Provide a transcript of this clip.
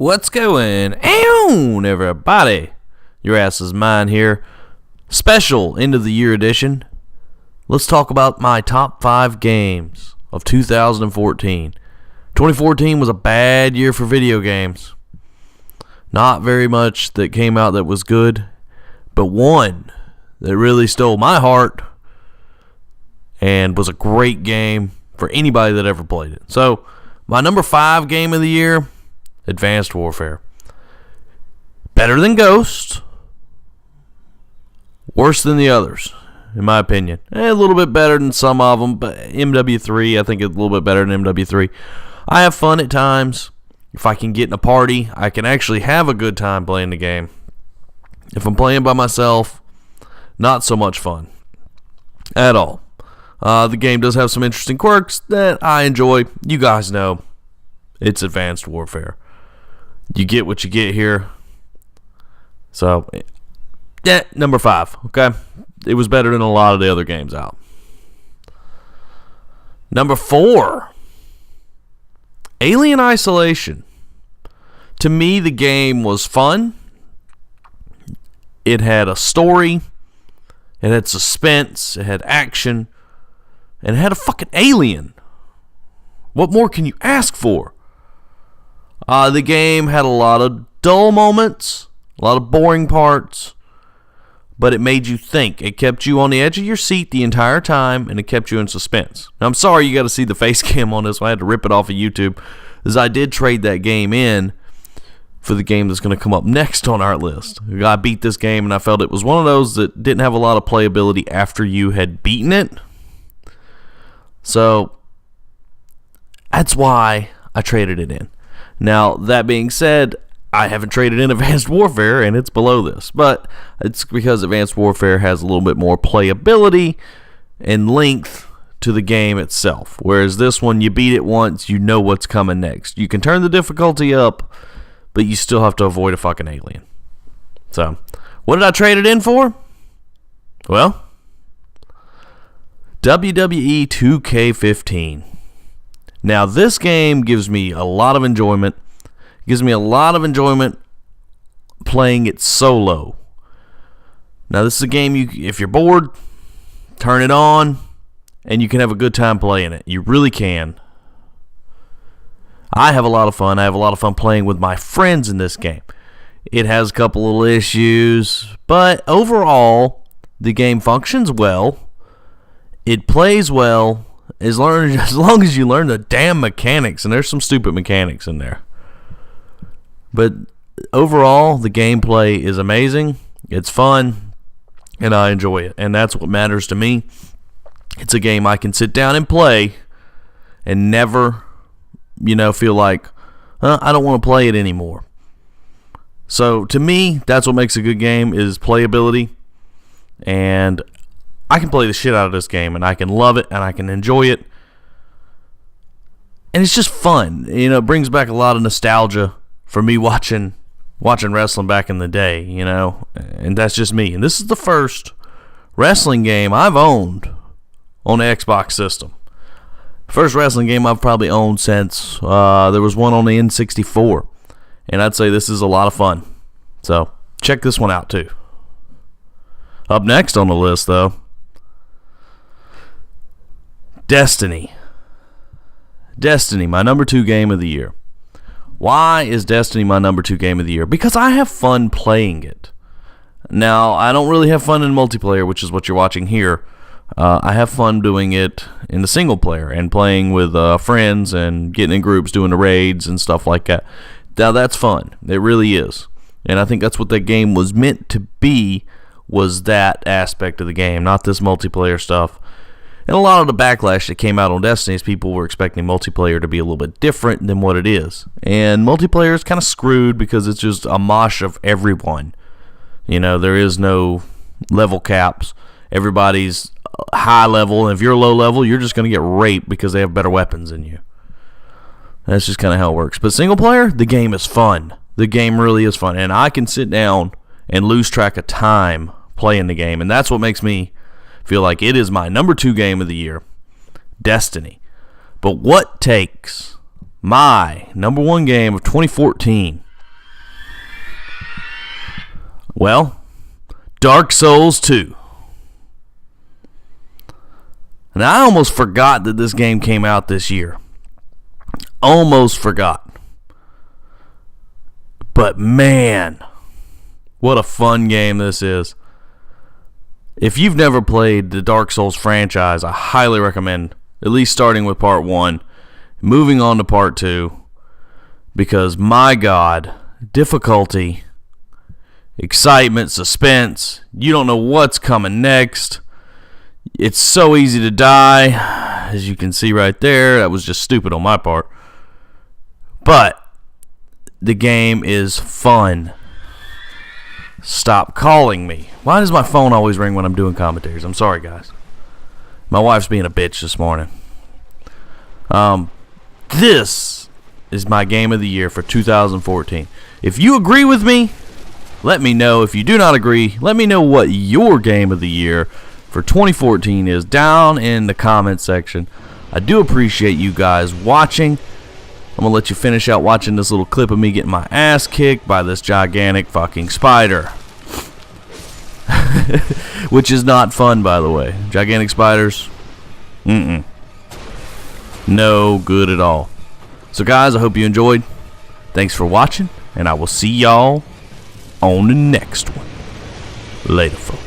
What's going on, everybody? Your ass is mine here. Special end of the year edition. Let's talk about my top 5 games of 2014. 2014 was a bad year for video games. Not very much that came out that was good, but one that really stole my heart and was a great game for anybody that ever played it. So, my number 5 game of the year, Advanced Warfare. Better than Ghost. Worse than the others, in my opinion. A little bit better than some of them, but MW3, I think it's a little bit better than MW3. I have fun at times. If I can get in a party, I can actually have a good time playing the game. If I'm playing by myself, not so much fun at all. The game does have some interesting quirks that I enjoy. You guys know it's Advanced Warfare. You get what you get here. So, yeah, number 5, okay? It was better than a lot of the other games out. Number 4, Alien Isolation. To me, the game was fun. It had a story. It had suspense. It had action. And it had a fucking alien. What more can you ask for? The game had a lot of dull moments, a lot of boring parts, but it made you think. It kept you on the edge of your seat the entire time, and it kept you in suspense. Now, I'm sorry you got to see the face cam on this. I had to rip it off of YouTube, as I did trade that game in for the game that's going to come up next on our list. I beat this game, and I felt it was one of those that didn't have a lot of playability after you had beaten it. So, that's why I traded it in. Now, that being said, I haven't traded in Advanced Warfare, and it's below this. But it's because Advanced Warfare has a little bit more playability and length to the game itself. Whereas this one, you beat it once, you know what's coming next. You can turn the difficulty up, but you still have to avoid a fucking alien. So, what did I trade it in for? Well, WWE 2K15. Now, this game gives me a lot of enjoyment. Gives me a lot of enjoyment playing it solo. Now, this is a game if you're bored, turn it on, and you can have a good time playing it. You really can. I have a lot of fun. I have a lot of fun playing with my friends in this game. It has a couple little issues, but overall, the game functions well. It plays well. As long as you learn the damn mechanics, and there's some stupid mechanics in there. But overall, the gameplay is amazing. It's fun, and I enjoy it. And that's what matters to me. It's a game I can sit down and play and never, feel like, I don't want to play it anymore. So to me, that's what makes a good game is playability. And I can play the shit out of this game, and I can love it, and I can enjoy it. And it's just fun. It brings back a lot of nostalgia for me watching wrestling back in the day, and that's just me. And this is the first wrestling game I've owned on the Xbox system. First wrestling game I've probably owned since there was one on the N64. And I'd say this is a lot of fun. So, check this one out, too. Up next on the list, though, Destiny. Destiny, my number 2 game of the year. Why is Destiny my number 2 game of the year? Because I have fun playing it. Now, I don't really have fun in multiplayer, which is what you're watching here. I have fun doing it in the single player and playing with friends and getting in groups, doing the raids and stuff like that. Now, that's fun. It really is. And I think that's what that game was meant to be, was that aspect of the game, not this multiplayer stuff. And a lot of the backlash that came out on Destiny is people were expecting multiplayer to be a little bit different than what it is. And multiplayer is kind of screwed because it's just a mosh of everyone. There is no level caps. Everybody's high level, and if you're low level, you're just going to get raped because they have better weapons than you. That's just kind of how it works. But single player, the game is fun. The game really is fun. And I can sit down and lose track of time playing the game. And that's what makes me feel like it is my number 2 game of the year, Destiny. But what takes my number 1 game of 2014 Well, Dark Souls 2. And I almost forgot that this game came out this year. Almost forgot. But man, what a fun game this is. If you've never played the Dark Souls franchise, I highly recommend at least starting with part 1, moving on to part 2, because my God, difficulty, excitement, suspense, you don't know what's coming next. It's so easy to die, as you can see right there. That was just stupid on my part. But the game is fun. Stop calling me. Why does my phone always ring when I'm doing commentaries? I'm sorry, guys. My wife's being a bitch this morning. This is my game of the year for 2014. If you agree with me, let me know. If you do not agree, let me know what your game of the year for 2014 is down in the comment section. I do appreciate you guys watching. I'm going to let you finish out watching this little clip of me getting my ass kicked by this gigantic fucking spider. Which is not fun, by the way. Gigantic spiders, no good at all. So guys, I hope you enjoyed. Thanks for watching, and I will see y'all on the next one. Later, folks.